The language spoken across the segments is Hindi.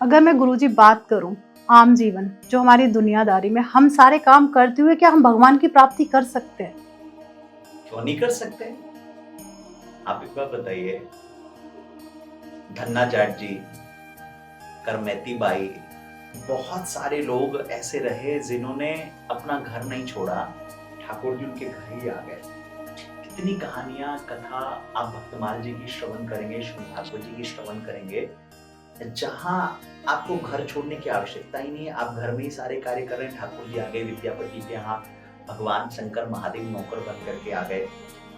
अगर मैं गुरुजी बात करूं आम जीवन जो हमारी दुनियादारी में हम सारे काम करते हुए क्या हम भगवान की प्राप्ति कर सकते हैं? क्यों नहीं कर सकते? आप एक बात बताइए, धन्ना जाट जी, करमैती बाई, बहुत सारे लोग ऐसे रहे जिन्होंने अपना घर नहीं छोड़ा, ठाकुर जी उनके घर ही आ गए। कितनी कहानियां, कथा आप भक्तमाल जी की श्रवण करेंगे, श्री ठाकुर जी की श्रवण करेंगे, जहां आपको घर छोड़ने की आवश्यकता ही नहीं है। आप घर में ही सारे कार्य कर रहे हैं। ठाकुर जी आ गए, विद्यापति के यहाँ भगवान शंकर महादेव नौकर बन करके आ गए।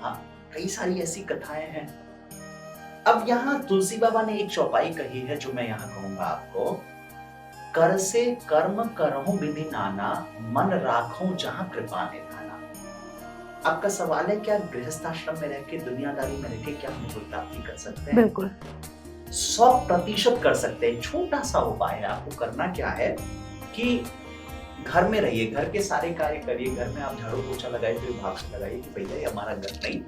हाँ, कई सारी ऐसी कथाएं हैं। अब यहाँ तुलसी बाबा ने एक चौपाई कही है जो मैं यहाँ कहूंगा आपको, कर से कर्म करहूं विधि नाना, मन राखूं जहां कृपा निधाना। आपका सवाल है, क्या गृहस्थ आश्रम में रह के, दुनियादारी में रह के क्या हम गुरु प्राप्ति कर सकते हैं? बिल्कुल 100% कर सकते हैं। छोटा सा उपाय है, आपको करना क्या है कि घर में रहिए, घर के सारे कार्य करिए। घर में आप झाड़ू पोछा लगाइए, फिर भाव से लगाइए कि भैया ये हमारा घर नहीं,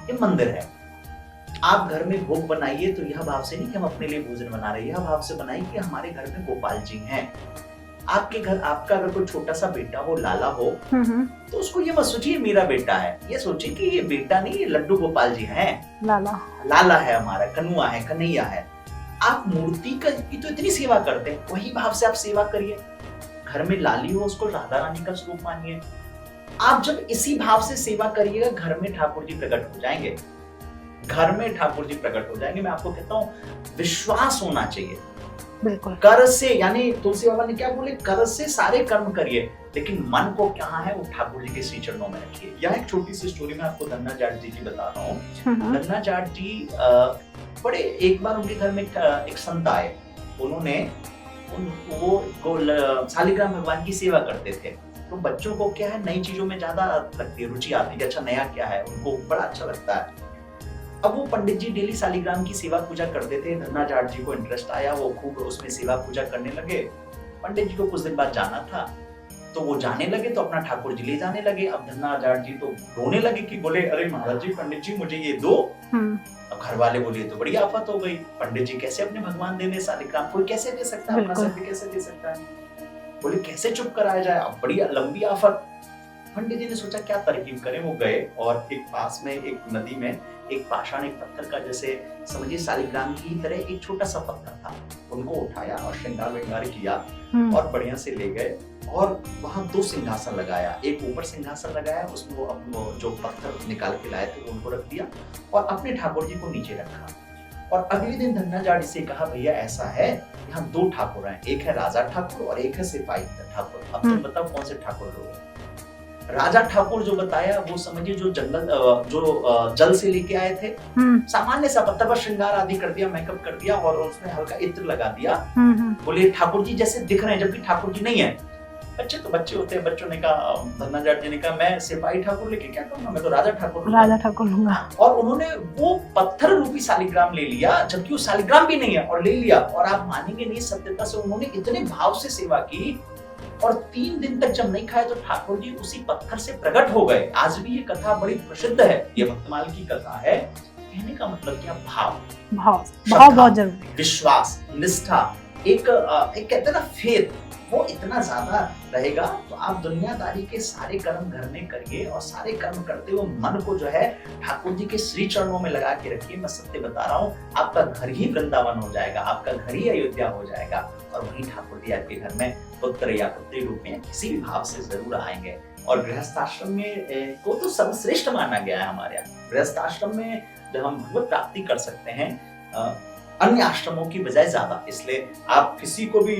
ये मंदिर है। आप घर में भोग बनाइए तो यह भाव से नहीं कि हम अपने लिए भोजन बना रहे हैं, यह भाव से बनाइए कि हमारे घर में गोपाल जी हैं। आपके घर, आपका अगर कोई छोटा सा बेटा हो, लाला हो, तो उसको ये मत सोचिए मेरा बेटा है, ये सोचिए कि ये बेटा नहीं, ये लड्डू गोपाल जी हैं, लाला है हमारा, कन्हुआ है, कन्हैया है। आप मूर्ति की तो इतनी सेवा करते हैं, वही भाव से आप सेवा करिए। घर में लाली हो, उसको राधा रानी का स्वरूप मानिए। आप जब इसी भाव से सेवा करिएगा, घर में ठाकुर जी प्रकट हो जाएंगे। घर में ठाकुर जी प्रकट हो जाएंगे। मैं आपको कहता हूँ, विश्वास होना चाहिए। बिल्कुल कर से, यानी तुलसी बाबा ने क्या बोले, कर से सारे कर्म करिए, लेकिन मन को क्या है वो ठाकुर जी के श्री चरणों में रखिए। यह एक छोटी सी स्टोरी मैं आपको धन्ना जाट जी की बता रहा हूँ। धन्ना जाट जी बड़े, एक बार उनके घर में एक संत आए। उन्होंने वो शालिग्राम भगवान की सेवा करते थे। तो बच्चों को क्या है, नई चीजों में ज्यादा लगती है, रुचि आती है, अच्छा नया क्या है, उनको बड़ा अच्छा लगता है। अब वो पंडित जी डेली शालिग्राम की सेवा पूजा करते थे। धन्ना जाट जी को इंटरेस्ट आया, वो खूब उसमें सेवा पूजा करने लगे। पंडित जी को कुछ दिन बाद जाना था, तो वो जाने लगे तो अपना ठाकुर जी ले जाने लगे। अब धन्ना जाट जी तो रोने लगे कि बोले, अरे महाराज जी, पंडित जी मुझे ये दो। अब घर वाले बोले तो बड़ी आफत हो गई, पंडित जी कैसे अपने भगवान देने शालिग्राम, कोई कैसे दे सकता है, अपना सत्य कैसे दे सकता है। बोले कैसे चुप कराया जाए, अब बड़ी लंबी आफत। पंडित जी ने सोचा क्या तरकीब करें। वो गए और एक पास में एक नदी में एक पाषाण, एक पत्थर का, जैसे समझिए शालिग्राम की तरह एक छोटा सा पत्थर था, उनको उठाया और श्रृंगार विंगार किया और बढ़िया से ले गए और वहां 2 सिंहासन लगाया। एक ऊपर सिंहासन लगाया, उसमें वो जो पत्थर निकाल के लाए थे उनको रख दिया और अपने ठाकुर जी को नीचे रखा। और अगले दिन धन्ना जाट से कहा, भैया ऐसा है, यहाँ 2 ठाकुर हैं, एक है राजा ठाकुर और एक है सिपाही ठाकुर। अब तुम बताओ कौन से ठाकुर लोग? राजा ठाकुर जो बताया वो समझिए जो जंगल, जो जल से लेके आए थे, सामान्य सा पत्थर पर श्रृंगार आदि कर दिया, मेकअप कर दिया और उसमें हल्का इत्र लगा दिया। बोले ठाकुर जी जैसे दिख रहे हैं, जबकि ठाकुर जी नहीं है। बच्चे तो बच्चे होते हैं, बच्चों ने कहा, धन्ना जाट जी ने कहा, मैं सिपाही ठाकुर लेके क्या करूंगा, मैं तो राजा ठाकुर लूंगा। और उन्होंने वो पत्थर रूपी शालिग्राम ले लिया, जबकि वो शालिग्राम भी नहीं है, और ले लिया। और आप मानेंगे नहीं, सत्यता से उन्होंने इतने भाव से सेवा की और 3 दिन तक जब नहीं खाए तो ठाकुर जी उसी पत्थर से प्रकट हो गए। आज भी ये कथा बड़ी प्रसिद्ध है, ये भक्तमाल की कथा है। कहने का मतलब क्या, भाव बहुत जरूरी, विश्वास, निष्ठा, एक कहते हैं ना फेथ, वो इतना ज्यादा रहेगा तो आप दुनियादारी के सारे कर्म घर में करिए और सारे कर्म करते हुए मन को जो है ठाकुर जी के श्री चरणों में लगा के रखिए। मैं सत्य बता रहा हूँ, आपका घर ही वृंदावन हो जाएगा, आपका घर ही अयोध्या हो जाएगा और वही ठाकुर जी आपके घर में पुत्र या पुत्री रूप में किसी भी भाव से जरूर आएंगे। और गृहस्थ आश्रम में को तो सर्वश्रेष्ठ माना गया है हमारे यहाँ। गृहस्थ आश्रम में जब हम भगवत प्राप्ति कर सकते हैं अन्य आश्रमों की बजाय ज्यादा। इसलिए आप किसी को भी,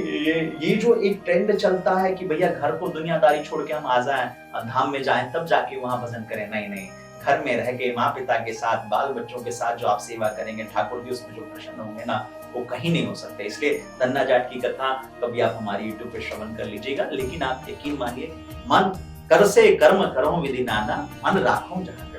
ये जो एक ट्रेंड चलता है कि भैया घर को दुनियादारी छोड़ के हम आ जाएं, धाम में जाएं, तब जाके वहां भजन करें, नहीं, घर में रह के माँ पिता के साथ, बाल बच्चों के साथ जो आप सेवा करेंगे, ठाकुर जी उसमें जो प्रसन्न होंगे ना, वो कहीं नहीं हो सकते। इसलिए धन्ना जाट की कथा कभी आप हमारी YouTube पे श्रवण कर लीजिएगा, लेकिन आप यकीन मानिए, मन कर से कर्म करो विधि नाना, मन राखो जहाँ